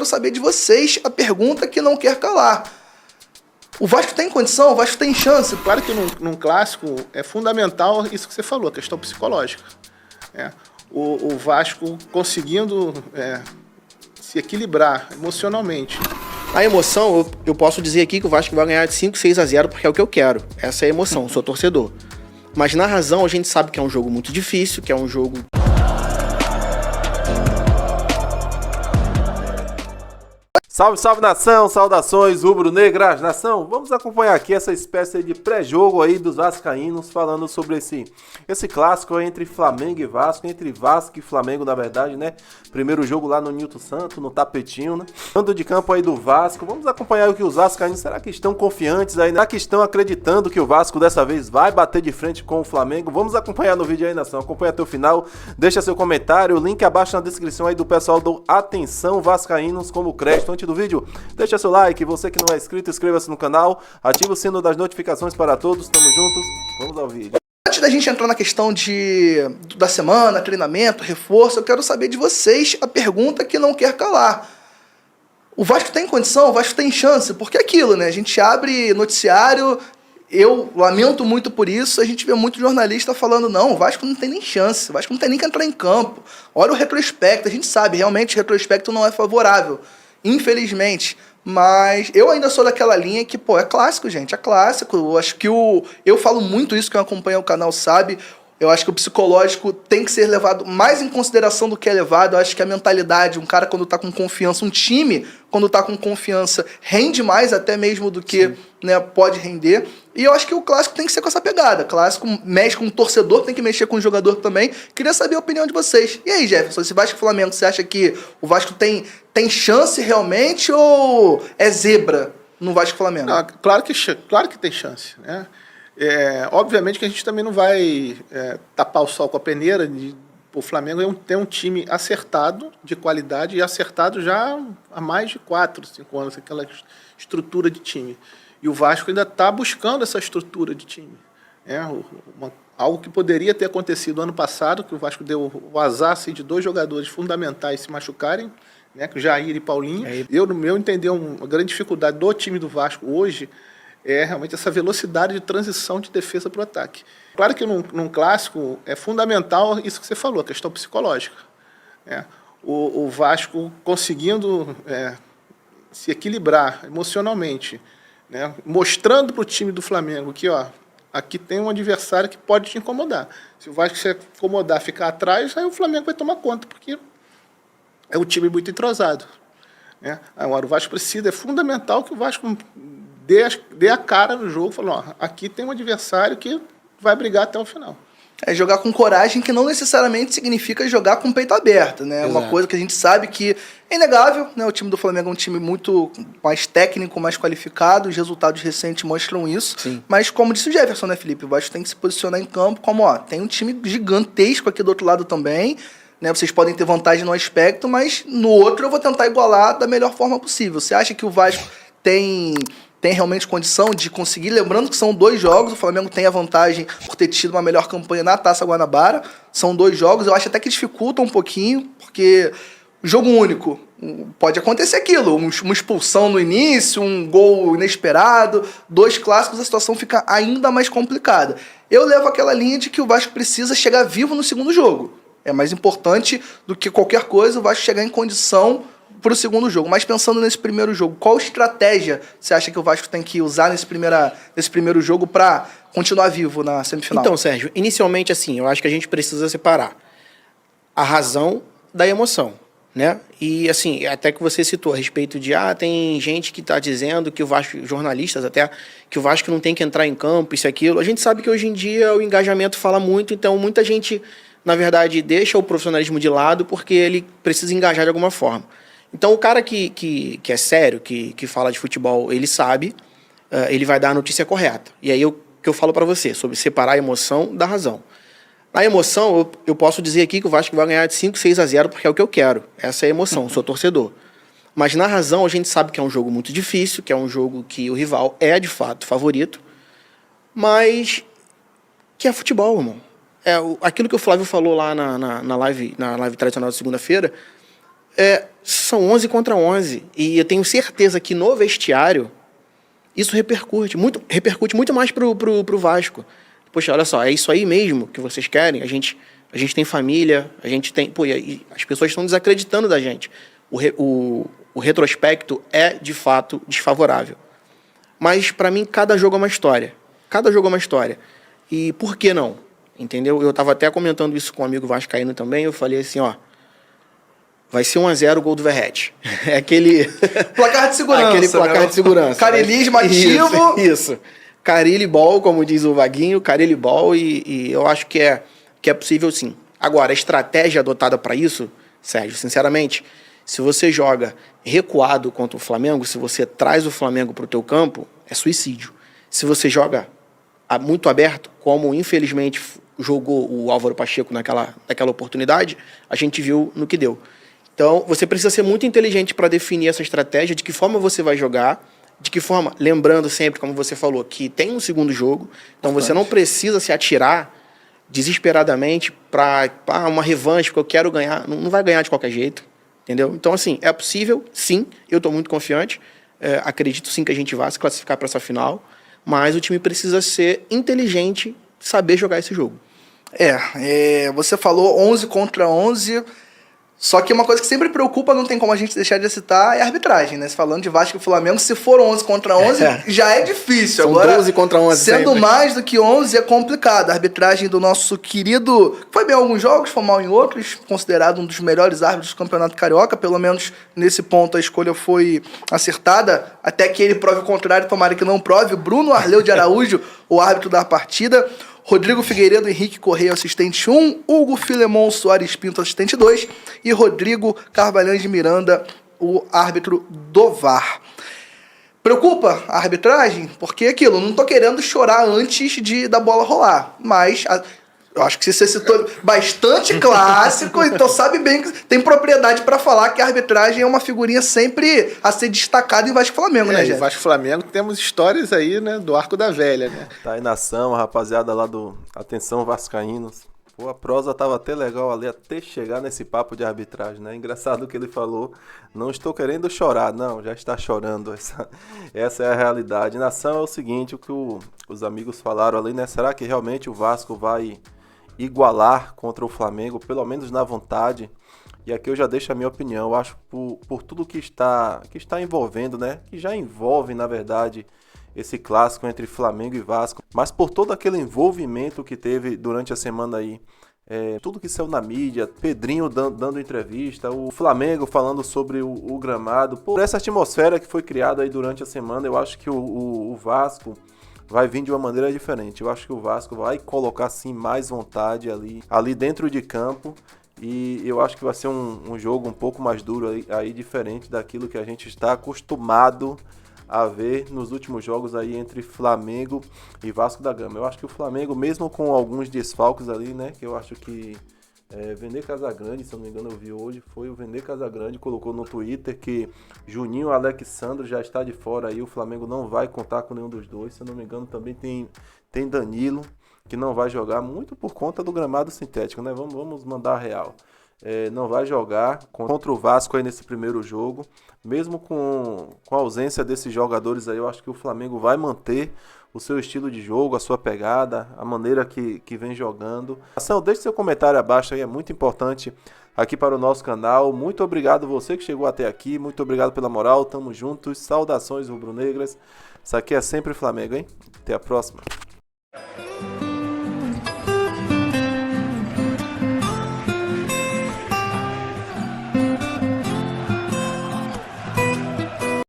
Quero saber de vocês a pergunta que não quer calar. O Vasco tem condição? O Vasco tem chance? Claro que num clássico é fundamental isso que você falou, a questão psicológica. O Vasco conseguindo se equilibrar emocionalmente. A emoção, eu posso dizer aqui que o Vasco vai ganhar de 5-6-0 porque é o que eu quero. Essa é a emoção, sou torcedor. Mas na razão a gente sabe que é um jogo muito difícil, que é um jogo... Salve, salve nação, saudações rubro-negras, nação. Vamos acompanhar aqui essa espécie de pré-jogo aí dos vascaínos, falando sobre esse clássico aí entre Flamengo e Vasco, entre Vasco e Flamengo, na verdade, né? Primeiro jogo lá no Nilton Santos, no tapetinho, né? Mando de campo aí do Vasco. Vamos acompanhar o que os vascaínos, será que estão confiantes aí, né? Será que estão acreditando que o Vasco dessa vez vai bater de frente com o Flamengo? Vamos acompanhar no vídeo aí, nação. Acompanha até o final, deixa seu comentário, o link abaixo na descrição aí do pessoal do Atenção Vascaínos como crédito. Antes do vídeo, deixa seu like, você que não é inscrito, inscreva-se no canal, ativa o sino das notificações para todos, tamo juntos, vamos ao vídeo. Antes da gente entrar na questão da semana, treinamento, reforço, eu quero saber de vocês a pergunta que não quer calar. O Vasco tem condição? O Vasco tem chance? Porque é aquilo, né? A gente abre noticiário, eu lamento muito por isso, a gente vê muito jornalista falando, não, o Vasco não tem nem chance, o Vasco não tem nem que entrar em campo. Olha o retrospecto, a gente sabe, realmente o retrospecto não é favorável. Infelizmente, mas eu ainda sou daquela linha que, pô, é clássico, gente, é clássico. Eu acho que eu falo muito isso, quem acompanha o canal sabe. Eu acho que o psicológico tem que ser levado mais em consideração do que é levado. Eu acho que a mentalidade, um cara quando tá com confiança, um time quando tá com confiança, rende mais até mesmo do que, né, pode render. E eu acho que o clássico tem que ser com essa pegada. Clássico mexe com o torcedor, tem que mexer com o jogador também. Queria saber a opinião de vocês. E aí, Jefferson, esse Vasco e Flamengo, você acha que o Vasco tem chance realmente ou é zebra no Vasco e Flamengo? Não, claro que tem chance, né? Obviamente que a gente também não vai tapar o sol com a peneira. O Flamengo tem um time acertado, de qualidade, e acertado já há mais de 4, 5 anos, aquela estrutura de time. E o Vasco ainda está buscando essa estrutura de time. Algo que poderia ter acontecido ano passado, que o Vasco deu o azar assim, de 2 jogadores fundamentais se machucarem, né, que o Jair e Paulinho. No meu entender, uma grande dificuldade do time do Vasco hoje é realmente essa velocidade de transição de defesa para o ataque. Claro que num clássico é fundamental isso que você falou, a questão psicológica. O Vasco conseguindo se equilibrar emocionalmente, né, mostrando para o time do Flamengo que, ó, aqui tem um adversário que pode te incomodar. Se o Vasco se incomodar, ficar atrás, aí o Flamengo vai tomar conta, porque é um time muito entrosado. Agora, o Vasco precisa, é fundamental que o Vasco dê a cara no jogo, falando, ó, aqui tem um adversário que vai brigar até o final. É jogar com coragem, que não necessariamente significa jogar com o peito aberto, né? Exato. Uma coisa que a gente sabe que é inegável, né? O time do Flamengo é um time muito mais técnico, mais qualificado, os resultados recentes mostram isso. Sim. Mas como disse o Jefferson, né, Felipe? O Vasco tem que se posicionar em campo como, ó, tem um time gigantesco aqui do outro lado também, né? Vocês podem ter vantagem no aspecto, mas no outro eu vou tentar igualar da melhor forma possível. Você acha que o Vasco tem realmente condição de conseguir, lembrando que são 2 jogos, o Flamengo tem a vantagem por ter tido uma melhor campanha na Taça Guanabara, são 2 jogos, eu acho até que dificulta um pouquinho, porque jogo único, pode acontecer aquilo, uma expulsão no início, um gol inesperado, 2 clássicos, a situação fica ainda mais complicada. Eu levo aquela linha de que o Vasco precisa chegar vivo no segundo jogo, é mais importante do que qualquer coisa o Vasco chegar em condição para o segundo jogo. Mas pensando nesse primeiro jogo, qual estratégia você acha que o Vasco tem que usar nesse primeiro jogo para continuar vivo na semifinal? Então, Sérgio, inicialmente assim, eu acho que a gente precisa separar a razão da emoção, né? E assim, até que você citou a respeito de, tem gente que está dizendo que o Vasco, jornalistas até, que o Vasco não tem que entrar em campo, isso e aquilo. A gente sabe que hoje em dia o engajamento fala muito, então muita gente, na verdade, deixa o profissionalismo de lado porque ele precisa engajar de alguma forma. Então, o cara que é sério, que fala de futebol, ele sabe, ele vai dar a notícia correta. E aí, o que eu falo para você, sobre separar a emoção da razão. Na emoção, eu posso dizer aqui que o Vasco vai ganhar de 5-6-0 porque é o que eu quero. Essa é a emoção, sou torcedor. Mas na razão, a gente sabe que é um jogo muito difícil, que é um jogo que o rival é, de fato, favorito, mas que é futebol, irmão. Aquilo que o Flávio falou lá na live tradicional de segunda-feira, São 11 contra 11. E eu tenho certeza que no vestiário isso repercute muito mais pro Vasco. Poxa, olha só, é isso aí mesmo que vocês querem? A gente tem família, a gente tem... Pô, e as pessoas estão desacreditando da gente. O retrospecto é, de fato, desfavorável. Mas, para mim, cada jogo é uma história. Cada jogo é uma história. E por que não? Entendeu? Eu estava até comentando isso com um amigo vascaíno também, eu falei assim, ó, vai ser 1-0 o gol do Verratti. É aquele... Placar de segurança. Aquele placar de segurança. Carilismo ativo. Isso. Carilli Ball, como diz o Vaguinho, Carilli Ball, e eu acho que é possível sim. Agora, a estratégia adotada para isso, Sérgio, sinceramente, se você joga recuado contra o Flamengo, se você traz o Flamengo para o teu campo, é suicídio. Se você joga muito aberto, como infelizmente jogou o Álvaro Pacheco naquela oportunidade, a gente viu no que deu. Então, você precisa ser muito inteligente para definir essa estratégia, de que forma você vai jogar, de que forma, lembrando sempre, como você falou, que tem um segundo jogo, então você não precisa se atirar desesperadamente para uma revanche, porque eu quero ganhar, não vai ganhar de qualquer jeito, entendeu? Então, assim, é possível, sim, eu estou muito confiante, acredito sim que a gente vai se classificar para essa final, mas o time precisa ser inteligente, saber jogar esse jogo. Você falou 11 contra 11, só que uma coisa que sempre preocupa, não tem como a gente deixar de citar, é a arbitragem, né? Falando de Vasco e Flamengo, se for 11 contra 11, já é difícil. São agora 12 contra 11 sendo sempre. mais do que 11 é complicado. A arbitragem do nosso querido, foi bem em alguns jogos, foi mal em outros, considerado um dos melhores árbitros do Campeonato Carioca, pelo menos nesse ponto a escolha foi acertada, até que ele prove o contrário, tomara que não prove. Bruno Arleu de Araújo, o árbitro da partida. Rodrigo Figueiredo, Henrique Correia, assistente 1, Hugo Filemon Soares Pinto, assistente 2, e Rodrigo Carvalhães de Miranda, o árbitro do VAR. Preocupa a arbitragem? Porque aquilo, não tô querendo chorar antes da bola rolar, mas eu acho que você citou bastante clássico, então sabe bem que tem propriedade para falar que a arbitragem é uma figurinha sempre a ser destacada em Vasco e Flamengo, né, gente? Em Vasco e Flamengo temos histórias aí, né, do Arco da Velha, né? Tá aí nação, a rapaziada lá do Atenção Vascaínos. Pô, a prosa tava até legal ali, até chegar nesse papo de arbitragem, né? Engraçado o que ele falou, não estou querendo chorar, não, já está chorando, essa é a realidade. Nação, é o seguinte, o que os amigos falaram ali, né? Será que realmente o Vasco vai igualar contra o Flamengo, pelo menos na vontade? E aqui eu já deixo a minha opinião, eu acho por tudo que está envolvendo, né? Que já envolve, na verdade, esse clássico entre Flamengo e Vasco, mas por todo aquele envolvimento que teve durante a semana aí, tudo que saiu na mídia, Pedrinho dando entrevista, o Flamengo falando sobre o gramado, por essa atmosfera que foi criada aí durante a semana, eu acho que o Vasco vai vir de uma maneira diferente. Eu acho que o Vasco vai colocar sim mais vontade ali dentro de campo, e eu acho que vai ser um jogo um pouco mais duro aí diferente daquilo que a gente está acostumado a ver nos últimos jogos aí entre Flamengo e Vasco da Gama. Eu acho que o Flamengo, mesmo com alguns desfalques ali, né, que eu acho que Vender Casagrande, se eu não me engano eu vi hoje, foi o Vender Casagrande, colocou no Twitter que Juninho e Alexandro já está de fora aí, o Flamengo não vai contar com nenhum dos dois, se eu não me engano também tem Danilo, que não vai jogar, muito por conta do gramado sintético, né, vamos mandar a real. Não vai jogar contra o Vasco aí nesse primeiro jogo, mesmo com a ausência desses jogadores aí, eu acho que o Flamengo vai manter o seu estilo de jogo, a sua pegada, a maneira que vem jogando. Deixe seu comentário abaixo aí, é muito importante aqui para o nosso canal. Muito obrigado você que chegou até aqui, muito obrigado pela moral, tamo juntos, saudações rubro-negras. Isso aqui é sempre Flamengo, hein? Até a próxima.